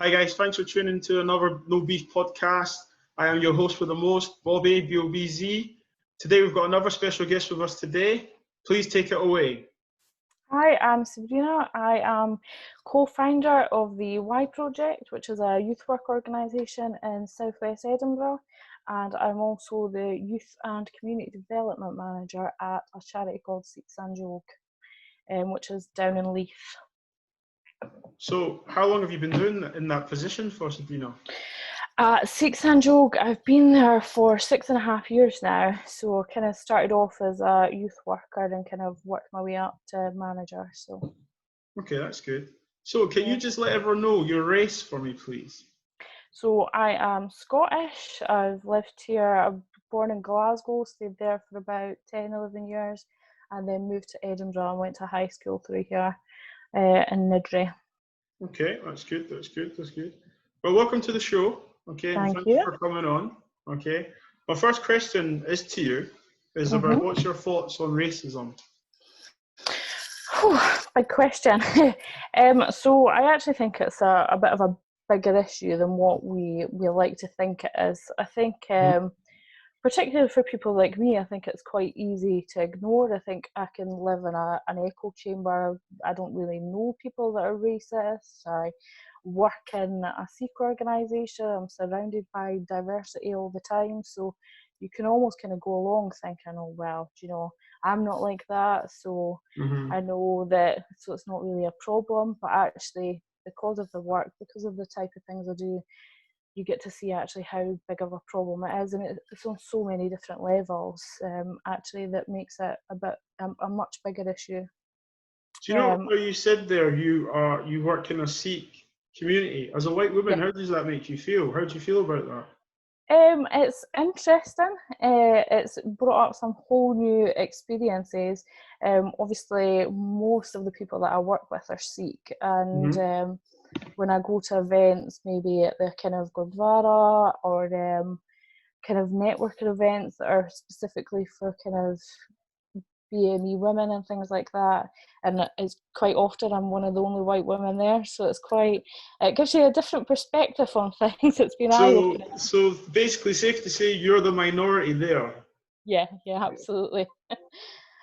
Hi guys, thanks for tuning into another No Beef podcast. I am your host for the most, Bobby BOBZ. Today we've got another special guest with us today. Please take it away. Hi, I'm Sabrina. I am co-founder of the Y Project, which is a youth work organisation in southwest Edinburgh, and I'm also the youth and community development manager at a charity called Seek Sanjog, which is down in Leith. So, how long have you been doing in that position for, Sabrina? Seek Sanjog, I've been there for 6.5 years now. So I kind of started off as a youth worker and kind of worked my way up to manager. So. Okay, that's good. So, can you just let everyone know your race for me, please? So I am Scottish. I've lived here. I'm born in Glasgow, stayed there for about 10, 11 years, and then moved to Edinburgh and went to high school through here in Niddrie. Okay, that's good. That's good. That's good. Well, welcome to the show. Okay, and thank you for coming on. Okay, my first question is to you is about what's your thoughts on racism? Big question. So I actually think it's a bit of a bigger issue than what we like to think it is. I think particularly for people like me, I think it's quite easy to ignore. I think I can live in an echo chamber. I don't really know people that are racist. I work in a Sikh organisation. I'm surrounded by diversity all the time. So you can almost kind of go along thinking, oh, well, I'm not like that. So I know that, so it's not really a problem. But actually, because of the work, because of the type of things I do, you get to see actually how big of a problem it is, and it's on so many different levels. Actually, that makes it a much bigger issue. Do you know what you said there? You work in a Sikh community as a white woman. Yeah. How does that make you feel? How do you feel about that? It's interesting. It's brought up some whole new experiences. Obviously, most of the people that I work with are Sikh, and when I go to events, maybe at the kind of Gurdwara or kind of networking events that are specifically for kind of BME women and things like that, and it's quite often I'm one of the only white women there, so it gives you a different perspective on things. It's been eye-opening. So basically, safe to say you're the minority there. Yeah, absolutely.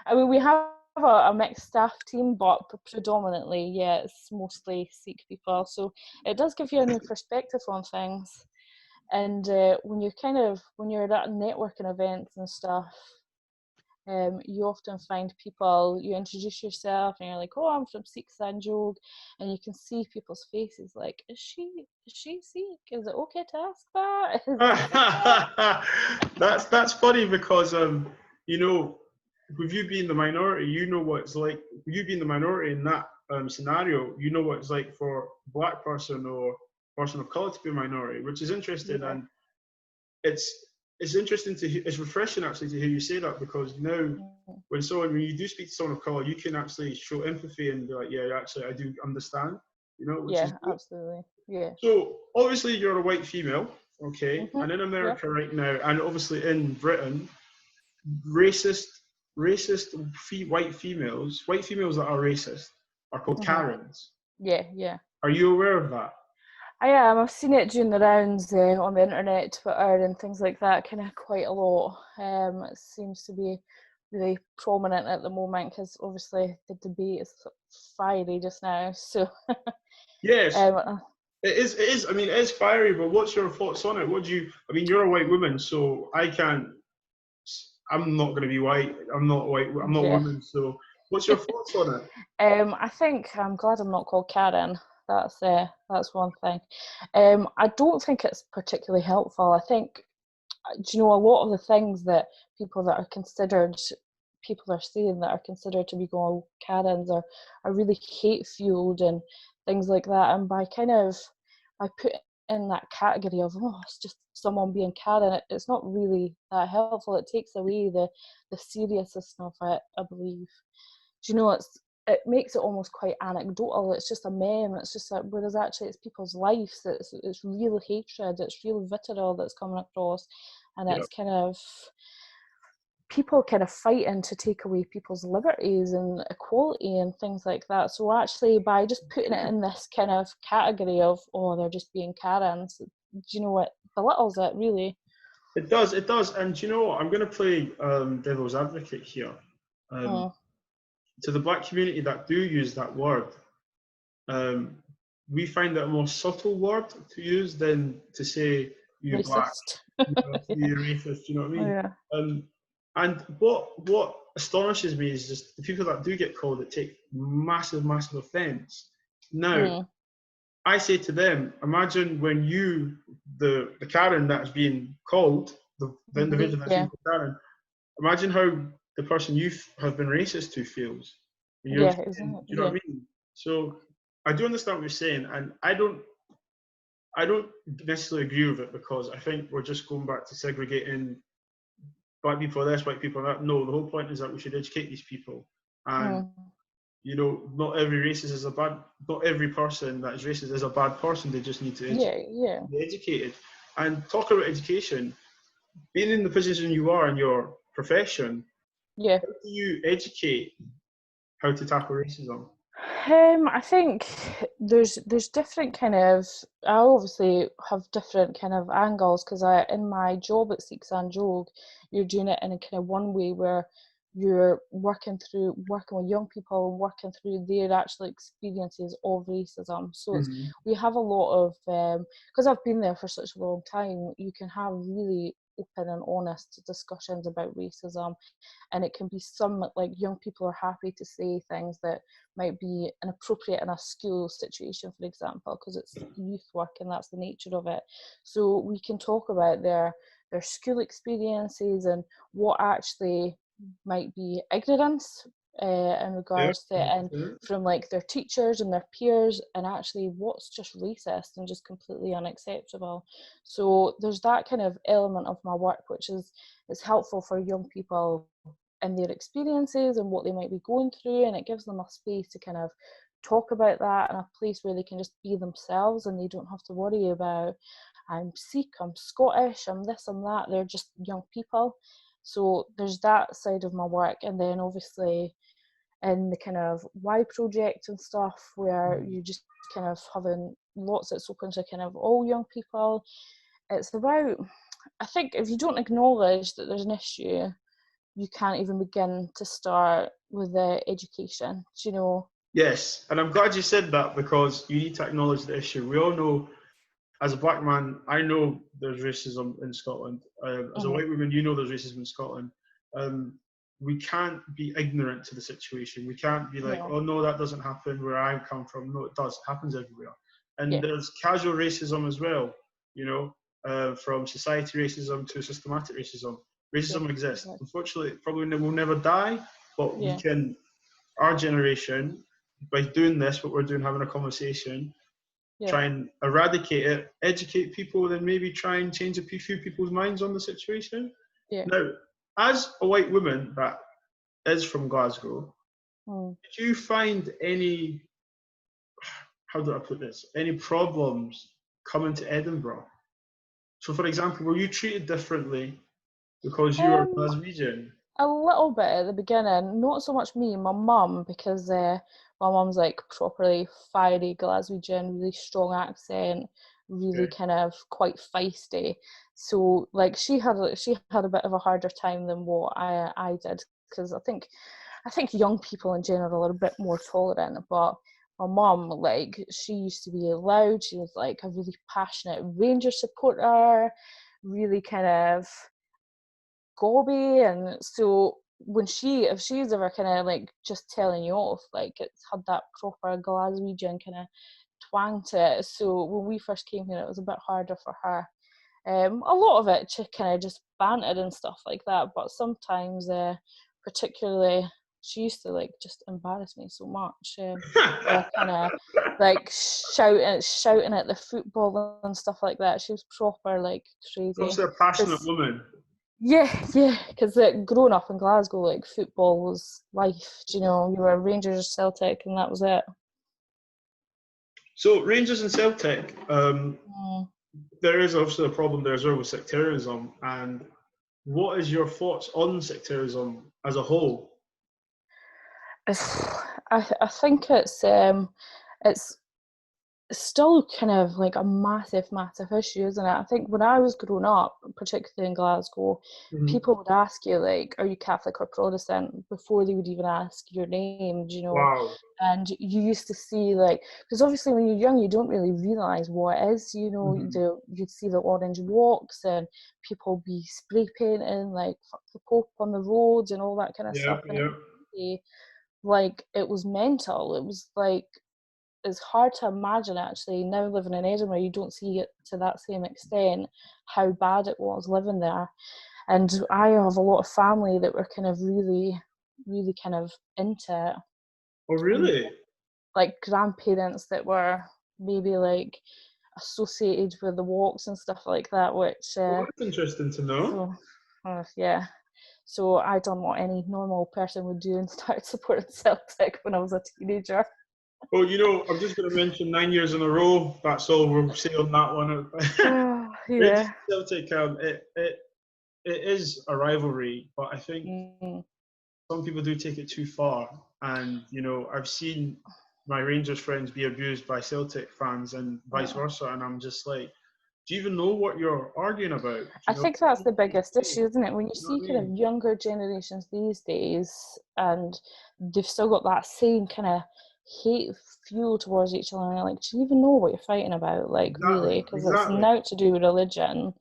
I mean, we have a mixed staff team, but predominantly, yeah, it's mostly Sikh people. So it does give you a new perspective on things. And when you're at networking events and stuff, you often find people, you introduce yourself and you're like, oh, I'm from Seek Sanjog, and you can see people's faces like, is she Sikh? Is it okay to ask that? That's funny because with you being the minority, you know what it's like. You being the minority in that scenario, you know what it's like for a black person or person of colour to be a minority, which is interesting. Yeah. And it's interesting it's refreshing actually to hear you say that, because now when you do speak to someone of colour, you can actually show empathy and be like, yeah, actually I do understand, which is good. Absolutely. Yeah. So obviously you're a white female, okay, and in America right now, and obviously in Britain, racist white females that are racist are called Karens. Yeah. Are you aware of that? I am. I've seen it during the rounds on the internet, Twitter, and things like that, kind of quite a lot. It seems to be really prominent at the moment because obviously the debate is fiery just now. So yes, it is. I mean, it is fiery. But what's your thoughts on it? You're a white woman, so I'm not going to be white. I'm not white. I'm not a woman. So what's your thoughts on it? I think I'm glad I'm not called Karen. That's one thing. I don't think it's particularly helpful. I think, a lot of the things that people are saying that are considered to be called Karens are really hate-fueled and things like that. And by put in that category of, it's just someone being Karen, it's not really that helpful. It takes away the seriousness of it, I believe. It makes it almost quite anecdotal. It's just a meme. It's just whereas actually it's people's lives. It's real hatred. It's real vitriol that's coming across, and it's kind of, people kind of fighting to take away people's liberties and equality and things like that. So actually, by just putting it in this kind of category of, oh, they're just being Karens, do you know what, belittles it, really. It does, it does. And you know, I'm going to play devil's advocate here. Mm. To the black community that do use that word, we find it a more subtle word to use than to say you black, Racist. you racist. You know what I mean? Yeah. And what astonishes me is just the people that do get called it take massive, massive offence. Now, I say to them, imagine when you, the Karen that's being called, the individual that's being called Karen, imagine how the person you have been racist to feels. You know, Yeah, do exactly. you know what I mean? So I do understand what you're saying, and I don't necessarily agree with it, because I think we're just going back to segregating black people are this, white people are that. No, the whole point is that we should educate these people. And you know, not every racist is a bad. Not every person that is racist is a bad person. They just need to be educated. And talking about education, being in the position you are in your profession, how do you educate how to tackle racism? I think there's different kind of. I obviously have different kind of angles, because in my job at Seeks and Jog, you're doing it in a kind of one way where you're working with young people and working through their actual experiences of racism. So we have a lot of, because I've been there for such a long time, you can have really open and honest discussions about racism, and it can be some, like, young people are happy to say things that might be inappropriate in a school situation, for example, because it's youth work and that's the nature of it. So we can talk about their school experiences and what actually might be ignorance in regards to, and from like their teachers and their peers, and actually what's just racist and just completely unacceptable. So there's that kind of element of my work which is helpful for young people in their experiences and what they might be going through, and it gives them a space to kind of talk about that, and a place where they can just be themselves and they don't have to worry about, I'm Sikh, I'm Scottish, I'm this, I'm that. They're just young people. So there's that side of my work. And then obviously in the kind of Y project and stuff, where you just kind of having lots that's open to kind of all young people. It's about, I think if you don't acknowledge that there's an issue, you can't even begin to start with the education, do you know? Yes, and I'm glad you said that, because you need to acknowledge the issue. We all know, as a black man, I know there's racism in Scotland. As a white woman, you know there's racism in Scotland. We can't be ignorant to the situation. We can't be like, oh no, that doesn't happen where I come from. No, it does. It happens everywhere. And there's casual racism as well, you know, from society racism to systematic racism. Racism exists. Unfortunately, it probably will never die, but we can, our generation, by doing this, what we're doing, having a conversation, try and eradicate it, educate people, then maybe try and change a few people's minds on the situation. Now, as a white woman that is from Glasgow, did you find any, how do I put this, any problems coming to Edinburgh? So, for example, were you treated differently because you were a Glaswegian? A little bit at the beginning, not so much me, my mum, because my mum's like properly fiery Glaswegian, really strong accent, really kind of quite feisty. So like she had a bit of a harder time than what I did, because I think young people in general are a bit more tolerant. But my mum, like, she used to be loud. She was like a really passionate Rangers supporter, really kind of gobby, and so when if she's ever kind of like just telling you off, like, it's had that proper Glaswegian kind of twang to it. So when we first came here, it was a bit harder for her. A lot of it kind of just bantered and stuff like that, but sometimes particularly she used to like just embarrass me so much, kind of like shouting at the football and stuff like that. She was proper like crazy. Also a passionate woman. Yeah, because growing up in Glasgow, like, football was life. Do you know, you were Rangers, Celtic, and that was it. So Rangers and Celtic, there is obviously a problem there as well with sectarianism, and what is your thoughts on sectarianism as a whole? I think it's still kind of like a massive, massive issue, isn't it? I think when I was growing up, particularly in Glasgow, Mhm. people would ask you, like, are you Catholic or Protestant, before they would even ask your name, you know? Wow. And you used to see, like, because obviously when you're young, you don't really realise what it is, you know, Mhm. you'd see the orange walks and people be spray painting, like, fuck the Pope on the roads and all that kind of Yeah, stuff. And it yeah. was really, like, it was mental. It was like, it's hard to imagine actually now living in Edinburgh. You don't see it to that same extent how bad it was living there. And I have a lot of family that were kind of really, really kind of into it. Oh, You know, really? like grandparents that were maybe like associated with the walks and stuff like that. Which Well, that's interesting to know. so yeah. So I done what any normal person would do and start supporting Celtic when I was a teenager. Well, I'm just going to mention 9 years in a row. That's all we'll say on that one. Oh Rangers yeah. and Celtic, it is a rivalry, but I think Mm. some people do take it too far. And I've seen my Rangers friends be abused by Celtic fans and vice Yeah. versa, and I'm just like, do you even know what you're arguing about? Do I you know? think that's the biggest You issue, isn't it? When you know what see I kind mean? of younger generations these days and they've still got that same kind of hate fuel towards each other, and you're like, do you even know what you're fighting about? Like, Exactly, really? Because it's exactly. now to do with religion.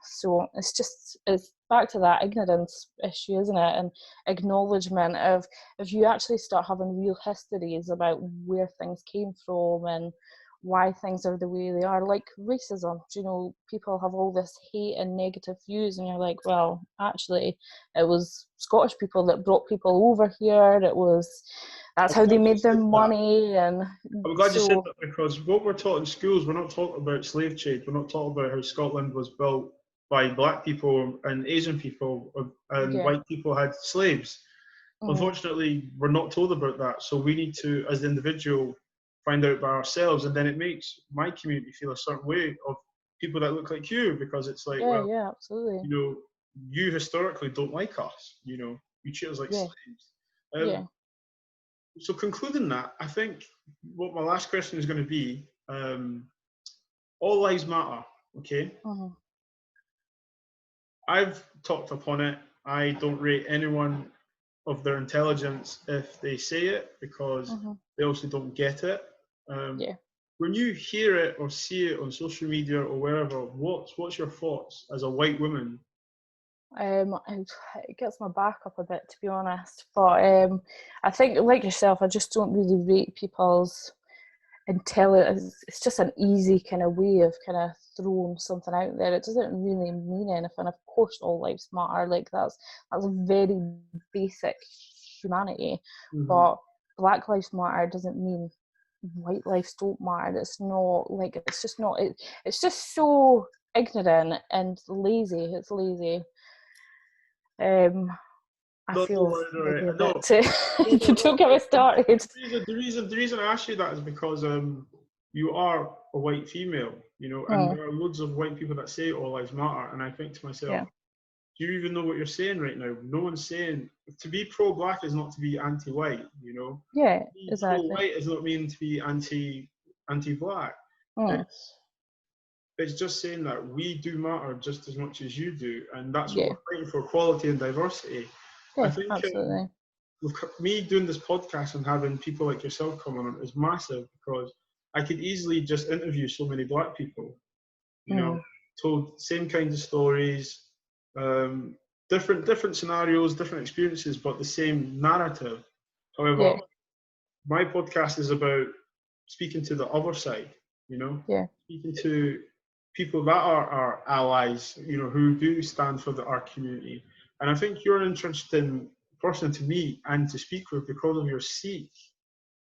So it's back to that ignorance issue, isn't it? And acknowledgement of, if you actually start having real histories about where things came from and why things are the way they are, like racism. You know, people have all this hate and negative views, and you're like, well, actually, it was Scottish people that brought people over here. That's I'm how they glad you made their said that. money, and I'm glad you said so that because what we're taught in schools, we're not taught about slave trade. We're not taught about how Scotland was built by black people and Asian people, and yeah. white people had slaves. Mm, Unfortunately, we're not told about that. So we need to, as the individual, find out by ourselves. And then it makes my community feel a certain way of people that look like you, because it's like, yeah, well, yeah, absolutely. you know, you historically don't like us. You treat us like Yeah, slaves. yeah. So concluding that, I think what my last question is going to be, all lives matter, okay? Mhm. I've talked upon it. I don't rate anyone of their intelligence if they say it, because Mhm. they also don't get it. Um, Yeah. when you hear it or see it on social media or wherever, what's your thoughts as a white woman? It gets my back up a bit, to be honest. But I think, like yourself, I just don't really rate people's intelligence. It's just an easy kind of way of kind of throwing something out there. It doesn't really mean anything. Of course, all lives matter. Like that's a very basic humanity. Mm-hmm. But Black Lives Matter doesn't mean white lives don't matter. It's not like, it's just not. It's just so ignorant and lazy. It's lazy. Um, I No, no, feel no, maybe a no, bit too. no, no, no. Don't get me started. The reason I ask you that is because you are a white female, and Hmm. there are loads of white people that say all lives matter, and I think to myself, Yeah. do you even know what you're saying right now? No one's saying to be pro-black is not to be anti-white. Yeah. To be Exactly. pro-white is not mean to be anti-black. Hmm. It's just saying that we do matter just as much as you do, and that's what Yeah. we're fighting for: equality and diversity. I Yeah. think Absolutely. me doing this podcast and having people like yourself come on is massive, because I could easily just interview so many black people, you know, Hmm. told same kinds of stories, um, different scenarios, different experiences, but the same narrative. However, Yeah. my podcast is about speaking to the other side, Yeah. speaking to people that are our allies, who do stand for our community. And I think you're an interesting person to meet and to speak with because of your Sikh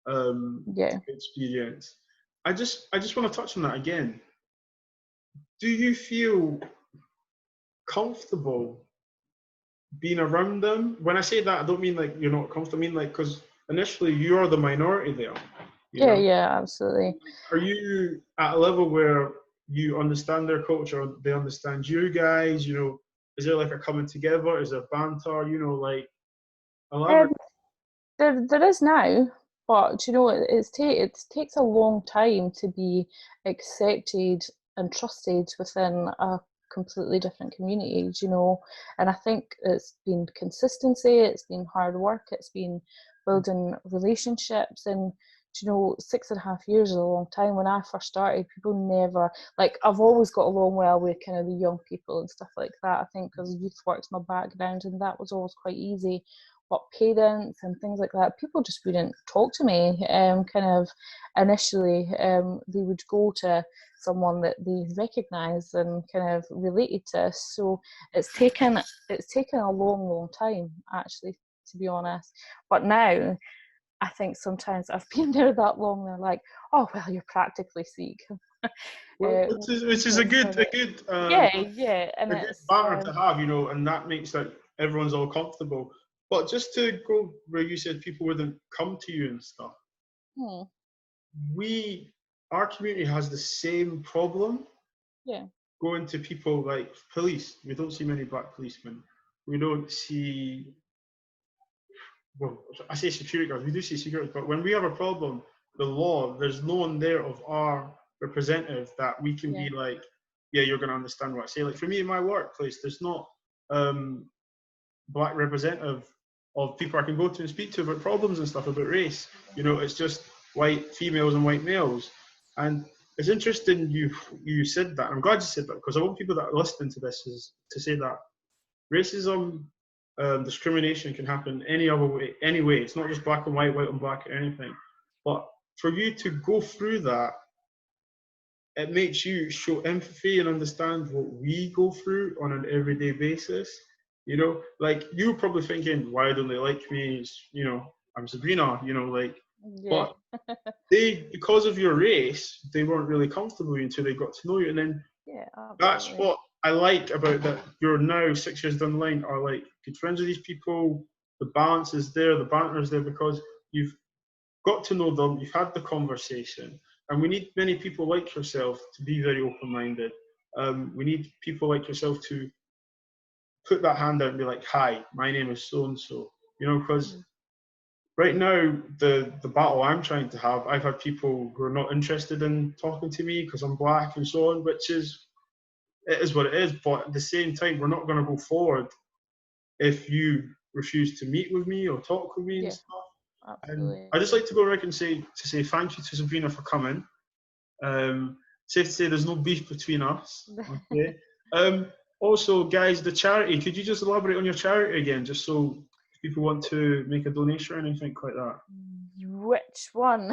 Yeah. experience. I just want to touch on that again. Do you feel comfortable being around them? When I say that, I don't mean like you're not comfortable. I mean like, because initially you're the minority there. You Yeah. know, Yeah. Absolutely. are you at a level where you understand their culture, they understand you guys? Is there like a coming together? Is there banter? You know, like elaborate. Um, there is now, but you know, it takes a long time to be accepted and trusted within a completely different community, you know. And I think it's been consistency, it's been hard work, it's been building relationships, and you know, 6.5 years is a long time. When I first started, people never, like, I've always got along well with kind of the young people and stuff like that. I think because youth work's my background, and that was always quite easy. But parents and things like that, people just wouldn't talk to me. Kind of initially, they would go to someone that they recognised and kind of related to. So it's taken a long time actually, to be honest. But now I think sometimes I've been there that long, they're like, oh well, you're practically Sikh. Well, which is a It's good kind of, a good yeah, and a good it's banter to have, you know, and that makes that everyone's all comfortable. But just to go where you said people wouldn't come to you and stuff, hmm, we our community has the same problem yeah, going to people like police. We don't see many black policemen. We don't see, well, I say security guards. We do see security, but when we have a problem, the law, there's no one there of our representative that we can yeah, be like, yeah, you're going to understand what I say. Like for me in my workplace, there's not um, black representative of people I can go to and speak to about problems and stuff about race. You know, it's just white females and white males. And it's interesting you said that. I'm glad you said that because I want people that are listening to this is to say that racism, discrimination can happen any other way, any way. It's not just black and white, white and black, or anything. But for you to go through that, it makes you show empathy and understand what we go through on an everyday basis. You know, like you're probably thinking, why don't they like me? You know, I'm Sabrina. You know, like, yeah, but they, because of your race, they weren't really comfortable with you until they got to know you, and then yeah, that's absolutely. what I like about that. You're now 6 years down the line, are like good friends with these people. The balance is there, the banter is there because you've got to know them, you've had the conversation, and we need many people like yourself to be very open-minded. We need people like yourself to put that hand out and be like, "Hi, my name is so and so." You know, because Mhm. right now the battle I'm trying to have, I've had people who are not interested in talking to me because I'm black and so on, which is it is what it is. But at the same time, we're not going to go forward if you refuse to meet with me or talk with me and Yeah, stuff. And absolutely I just agree. like to go around and say thank you to Sabrina for coming. Safe to say there's no beef between us. Okay. Um, Also, guys, the charity. Could you just elaborate on your charity again, just so if people want to make a donation or anything like that? Which one?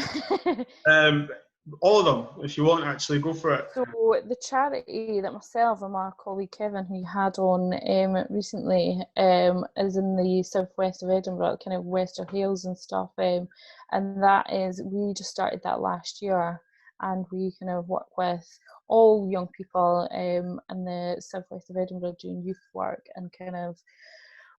Um, all of them, if you want, actually, go for it. So the charity that myself and my colleague Kevin, who you had on recently, is in the southwest of Edinburgh, kind of Wester Hales and stuff, and that is, we just started that last year, and we kind of work with all young people in the southwest of Edinburgh doing youth work and kind of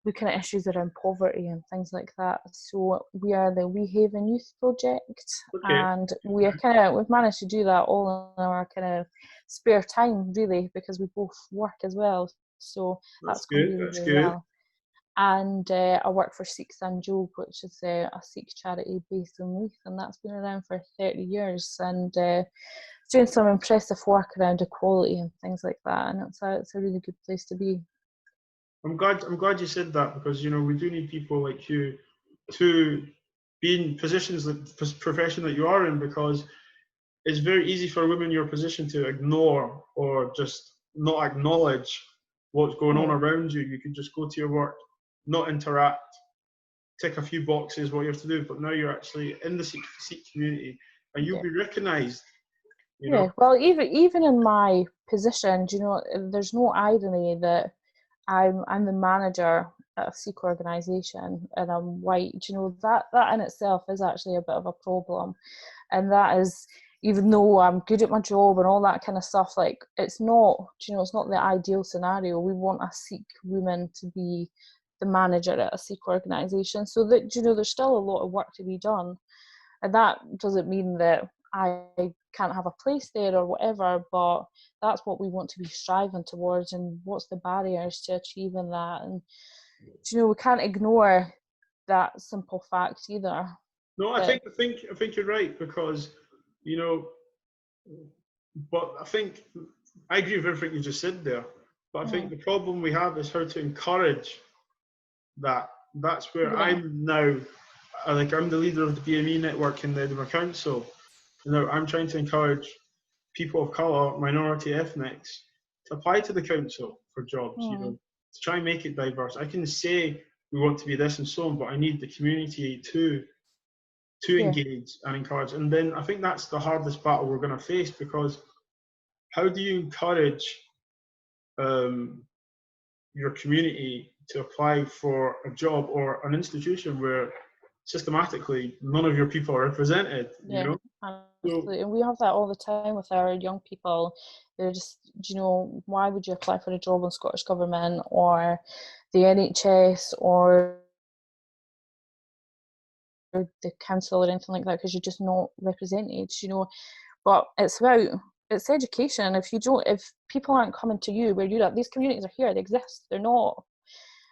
looking at issues around poverty and things like that. So we are the We Haven Youth Project, Okay, and we've managed to do that all in our kind of spare time, really, because we both work as well. So that's that's gone good. really, That's really good. well. And I work for Sikh Sanjog, which is a Sikh charity based in Leith, and that's been around for 30 years. And doing some impressive work around equality and things like that. And it's a really good place to be. I'm glad you said that because you know we do need people like you to be in positions that profession that you are in because it's very easy for a woman in your position to ignore or just not acknowledge what's going on Mm, around you. You can just go to your work, not interact, tick a few boxes, what you have to do, but now you're actually in the Sikh community and you'll yeah. be recognized, you know. Yeah, well, even in my position, do you know, there's no irony that I'm the manager at a Sikh organisation and I'm white. Do you know, that in itself is actually a bit of a problem, and that is, even though I'm good at my job and all that kind of stuff, like it's not, do you know, it's not the ideal scenario. We want a Sikh woman to be the manager at a Sikh organisation, so that, do you know, there's still a lot of work to be done. And that doesn't mean that I can't have a place there or whatever, but that's what we want to be striving towards, and what's the barriers to achieving that. And we can't ignore that simple fact either. No, I think you're right, because but I think I agree with everything you just said there. But I think the problem we have is how to encourage that. That's where I'm now. I'm the leader of the BME network in the Edinburgh Council. Now I'm trying to encourage people of colour, minority ethnics, to apply to the council for jobs. To try and make it diverse. I can say we want to be this and so on, but I need the community to engage and encourage. And then I think that's the hardest battle we're going to face, because how do you encourage your community to apply for a job or an institution where systematically none of your people are represented? Absolutely. And we have that all the time with our young people. They're just, why would you apply for a job in Scottish Government or the NHS or the council or anything like that, because you're just not represented, But it's education. If people aren't coming to you where you're at, these communities are here, they exist. They're not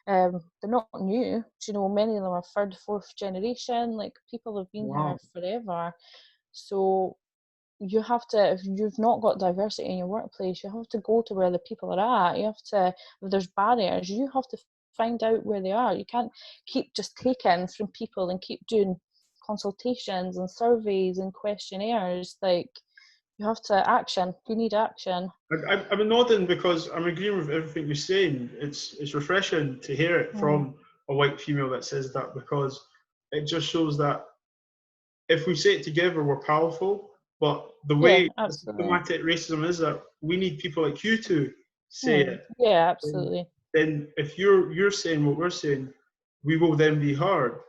new. Many of them are third, fourth generation. Like, people have been here forever. So you have to, if you've not got diversity in your workplace, you have to go to where the people are at. You have to, if there's barriers, you have to find out where they are. You can't keep just taking from people and keep doing consultations and surveys and questionnaires. Like, you have to action. You need action. I'm nodding because I'm agreeing with everything you're saying. It's refreshing to hear it from a white female that says that, because it just shows that if we say it together, we're powerful. But the way systematic racism is, that we need people like you to say it. Yeah, absolutely. Then if you're saying what we're saying, we will then be heard.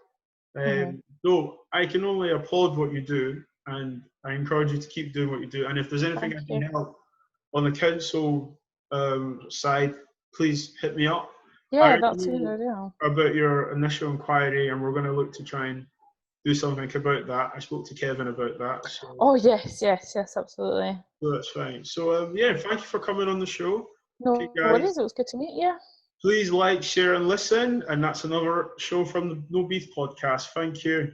So I can only applaud what you do, and I encourage you to keep doing what you do. And if there's anything I can help on the council side, please hit me up. Yeah, that's a good idea. About your initial inquiry, and we're going to look to try and do something about that. I spoke to Kevin about that. So. Oh, yes, absolutely. So that's fine. So, thank you for coming on the show. No worries, it was good to meet you. Please like, share, and listen. And that's another show from the No Beef podcast. Thank you.